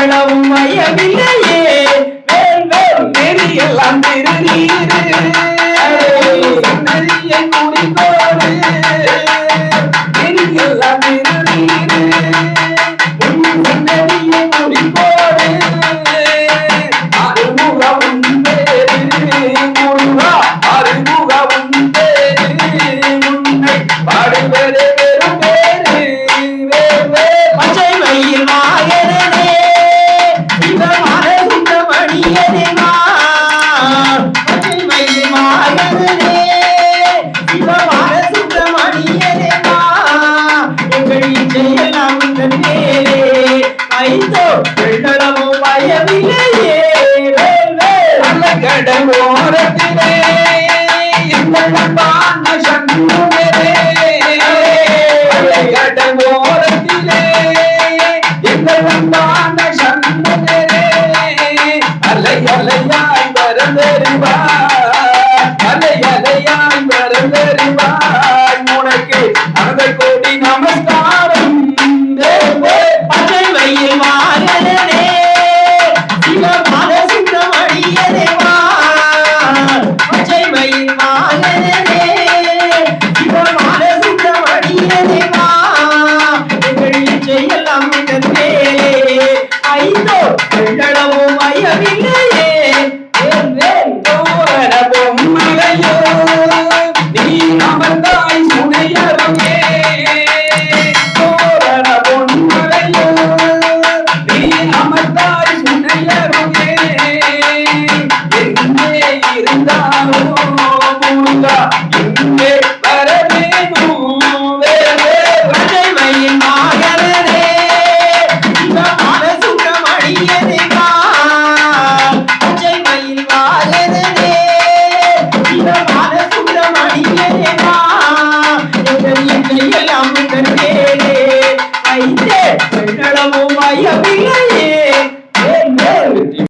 எண்ணளவும் மையமில்லையே வேல் வேல் நெறியெல்லாம் திருநீரு நெறியை குறிக்கோடு நெறியெல்லாம் திருநீரு நெறியை குறிக்கோடு அறுமுகம் பேரு முருகா அறுமுகம் பேரு உன்னை பாடுவதே வெறும் பேரு பச்சை மயில் மாயனே சிவமான சுந்தமணியனே பச்சை மயில் மாயனே சிவமான சுந்தமணியனே எங்கள் இச்சையெல்லாம் இந்த நேரே ஐந்தோ எண்ணளவோ பயமில்லையே கடவோரத்திலே பாண்ட சங்குரே கடவோரத்திலே